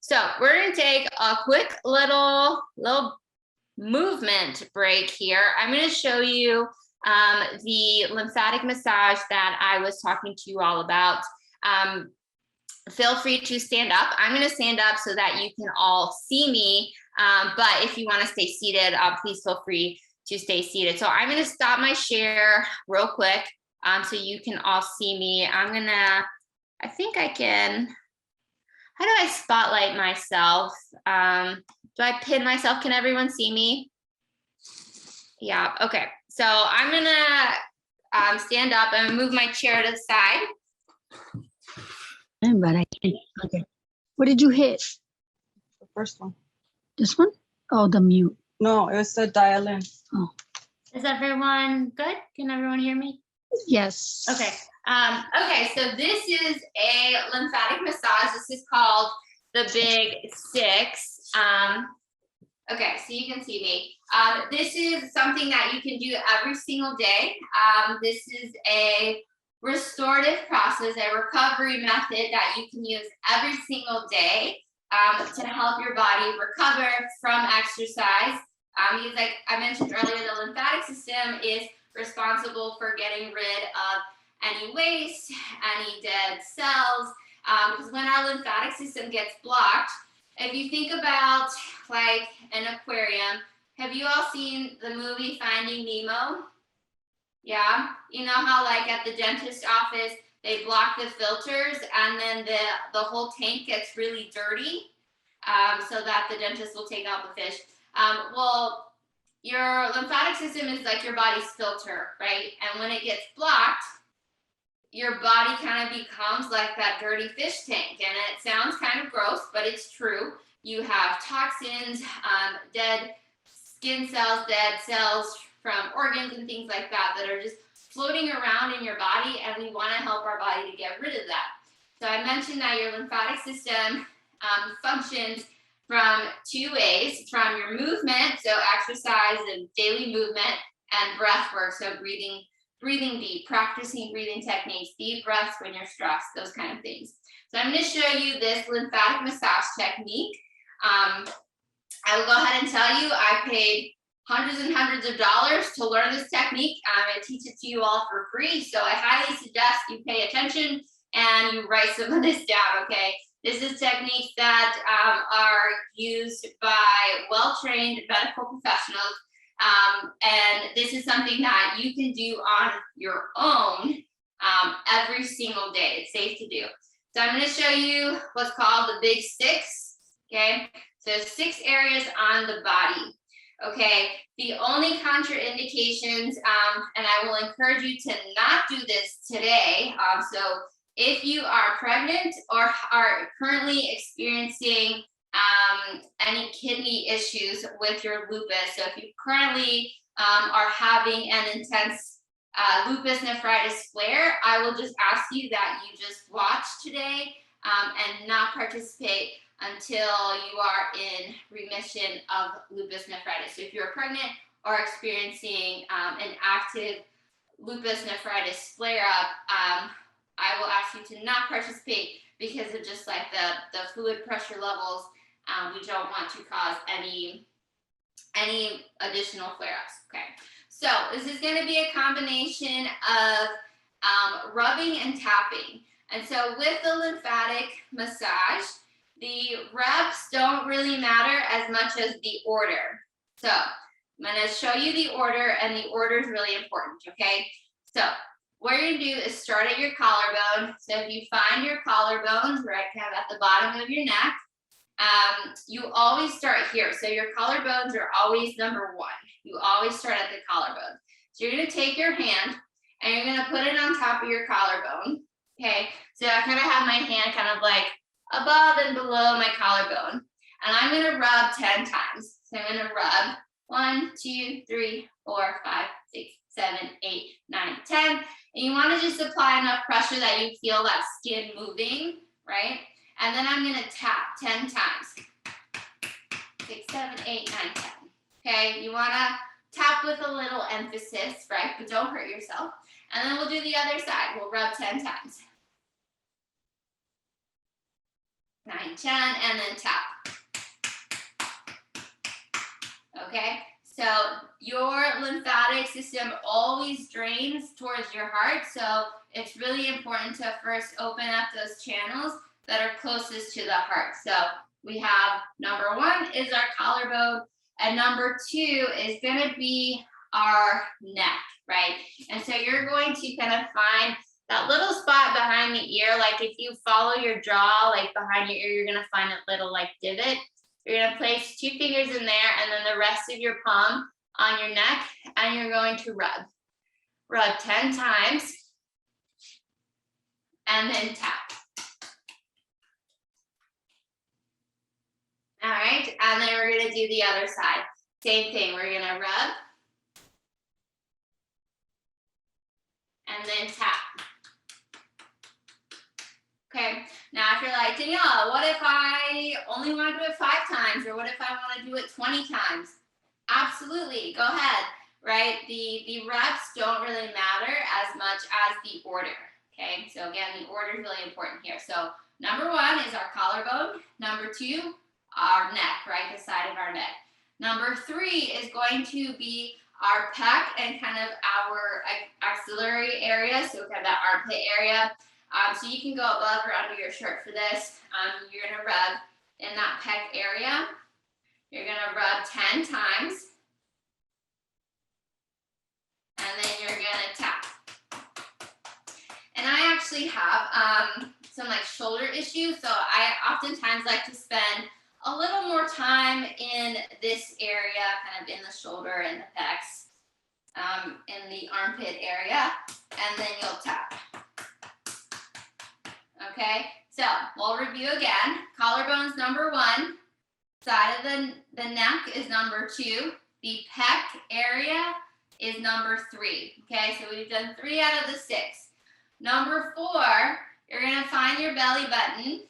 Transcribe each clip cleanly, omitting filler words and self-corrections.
So we're going to take a quick little movement break here. I'm going to show you the lymphatic massage that I was talking to you all about. Feel free to stand up. I'm going to stand up so that you can all see me. But if you want to stay seated, please feel free to stay seated. So I'm going to stop my share real quick so you can all see me. I think I can. How do I spotlight myself? Do I pin myself? Can everyone see me? Yeah, okay. So I'm gonna stand up and move my chair to the side. But I can't. Okay. What did you hit? The first one. This one? Oh, the mute. No, it was the dial in. Oh. Is everyone good? Can everyone hear me? Yes. Okay. Okay, so this is a lymphatic massage. This is called the Big Six. Okay, so you can see me. This is something that you can do every single day. This is a restorative process, a recovery method that you can use every single day to help your body recover from exercise. Because like I mentioned earlier, the lymphatic system is responsible for getting rid of any waste, any dead cells, because when our lymphatic system gets blocked, if you think about like an aquarium, have you all seen the movie Finding Nemo? Yeah, you know how like at the dentist office, they block the filters and then the whole tank gets really dirty so that the dentist will take out the fish. Well, your lymphatic system is like your body's filter, right? And when it gets blocked, your body kind of becomes like that dirty fish tank. And it sounds kind of gross, but it's true. You have toxins, dead skin cells, dead cells from organs and things like that that are just floating around in your body, and we want to help our body to get rid of that. So I mentioned that your lymphatic system functions from two ways: from your movement, so exercise and daily movement, and breath work, so breathing deep, practicing breathing techniques, deep breaths when you're stressed, those kind of things. So I'm going to show you this lymphatic massage technique. I will go ahead and tell you I paid hundreds and hundreds of dollars to learn this technique. I teach it to you all for free, so I highly suggest you pay attention and you write some of this down, okay? This is techniques that are used by well-trained medical professionals, and this is something that you can do on your own every single day. It's safe to do. So I'm going to show you what's called the Big Six, okay? So 6 areas on the body, okay? The only contraindications, and I will encourage you to not do this today. So if you are pregnant or are currently experiencing any kidney issues with your lupus, so if you currently are having an intense lupus nephritis flare, I will just ask you that you just watch today and not participate until you are in remission of lupus nephritis. So if you're pregnant or experiencing an active lupus nephritis flare-up, I will ask you to not participate because of just like the fluid pressure levels. We don't want to cause any additional flare-ups, okay? So this is gonna be a combination of rubbing and tapping. And so with the lymphatic massage, the reps don't really matter as much as the order. So I'm gonna show you the order, and the order is really important, okay? So what you're gonna do is start at your collarbone. So if you find your collarbones right kind of at the bottom of your neck, you always start here. So your collarbones are always number 1. You always start at the collarbone. So you're gonna take your hand and you're gonna put it on top of your collarbone, okay? So I kind of have my hand kind of like above and below my collarbone. And I'm gonna rub 10 times. So I'm gonna rub 1, 2, 3, 4, 5, 6, 7, 8, 9, 10. And you wanna just apply enough pressure that you feel that skin moving, right? And then I'm gonna tap 10 times. 6, 7, 8, 9, 10. Okay, you wanna tap with a little emphasis, right? But don't hurt yourself. And then we'll do the other side. We'll rub 10 times. 9, 10, and then tap. Okay, so your lymphatic system always drains towards your heart, so it's really important to first open up those channels that are closest to the heart. So we have number 1 is our collarbone, and number 2 is going to be our neck, right? And so you're going to kind of find that little spot behind the ear, like if you follow your jaw, like behind your ear, you're going to find a little like divot. You're going to place 2 fingers in there and then the rest of your palm on your neck, and you're going to rub. Rub 10 times and then tap. All right, and then we're going to do the other side. Same thing, we're going to rub and then tap. Okay, now if you're like, Daniela, what if I only want to do it 5 times, or what if I want to do it 20 times? Absolutely, go ahead, right? The reps don't really matter as much as the order, okay? So again, the order is really important here. So number 1 is our collarbone. Number 2, our neck, right, the side of our neck. Number 3 is going to be our pec and kind of our axillary area, so kind of that armpit area. So you can go above or under your shirt for this. You're gonna rub in that pec area. You're gonna rub 10 times. And then you're gonna tap. And I actually have some like shoulder issues, so I oftentimes like to spend a little more time in this area, kind of in the shoulder and the pecs, in the armpit area, and then you'll tap. Okay, so we'll review again. Collarbone's number 1, side of the neck is number 2, the pec area is number 3. Okay, so we've done 3 out of the 6. Number 4, you're gonna find your belly button.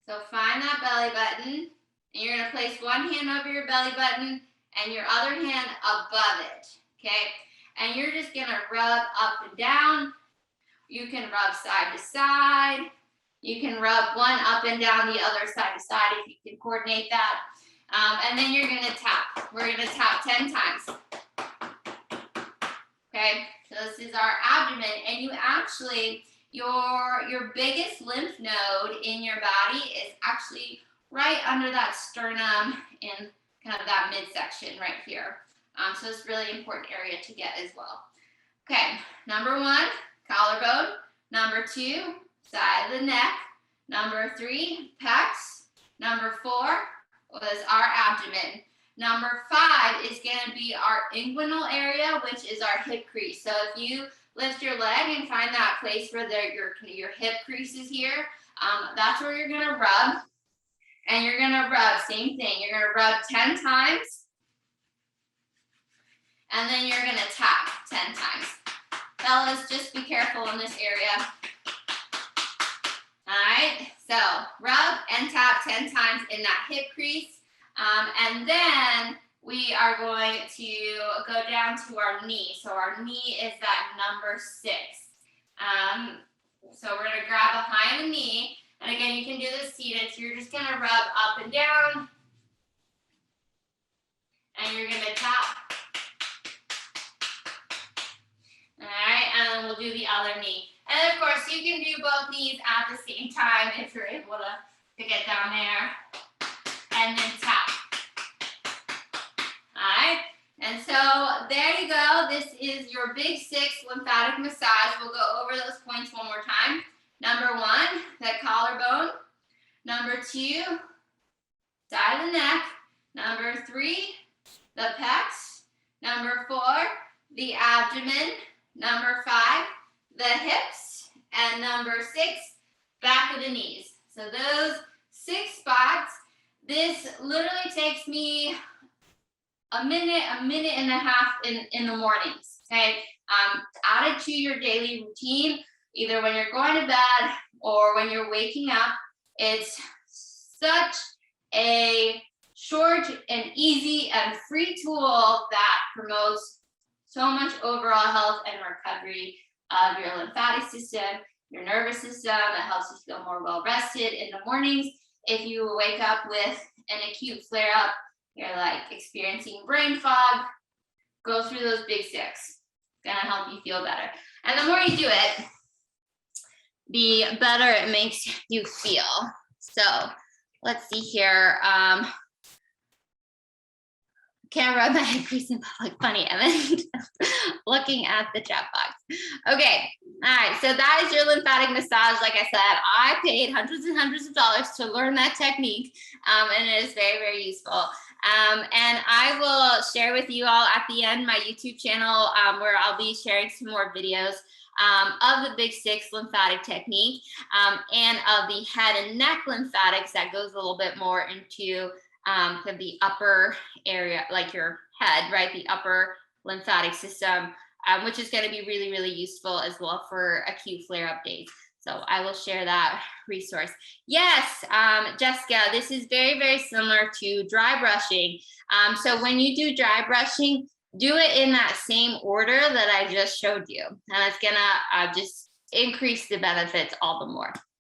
So find that belly button, and you're gonna place one hand over your belly button and your other hand above it, okay? And you're just gonna rub up and down. You can rub side to side. You can rub one up and down the other side to side if you can coordinate that. And then you're gonna tap. We're gonna tap 10 times. Okay, so this is our abdomen, and you actually, your biggest lymph node in your body is actually right under that sternum in kind of that midsection right here. So it's a really important area to get as well. Okay, number 1, collarbone. Number 2, side of the neck. Number 3, pecs. Number 4 was our abdomen. Number 5 is going to be our inguinal area, which is our hip crease. So if you lift your leg and find that place where your hip crease is here, that's where you're going to rub. And you're going to rub, same thing. You're going to rub 10 times. And then you're going to tap 10 times. Fellas, just be careful in this area. All right, so rub and tap 10 times in that hip crease. And then we are going to go down to our knee. So our knee is that number 6. So we're going to grab behind the knee. And again, you can do this seated. So you're just going to rub up and down. And you're going to tap. All right, and then we'll do the other knee. And of course, you can do both knees at the same time if you're able to get down there. And then tap. All right, and so there you go. This is your big 6 lymphatic massage. We'll go over those points one more time. Number 1, that collarbone. Number 2, side of the neck. Number 3, the pecs. Number 4, the abdomen. Number 5, the hips. And number 6, back of the knees. So those 6 spots, this literally takes me a minute and a half in the mornings, okay? Add it to your daily routine, either when you're going to bed or when you're waking up. It's such a short and easy and free tool that promotes so much overall health and recovery of your lymphatic system your nervous system. It helps you feel more well rested in the mornings. If you wake up with an acute flare up, you're like experiencing brain fog, go through those big 6. It's gonna help you feel better. And the more you do it, the better it makes you feel. So let's see here. Can't rub my head crease in public, funny, Evan. Looking at the chat box. Okay, all right, so that is your lymphatic massage. Like I said, I paid hundreds and hundreds of dollars to learn that technique, and it is very, very useful. And I will share with you all at the end my YouTube channel, where I'll be sharing some more videos of the big 6 lymphatic technique, and of the head and neck lymphatics that goes a little bit more into the upper area, like your head, right? The upper lymphatic system, which is going to be really, really useful as well for acute flare-up days. So I will share that resource. Yes, Jessica, this is very, very similar to dry brushing. So when you do dry brushing, do it in that same order that I just showed you. And it's going to just increase the benefits all the more.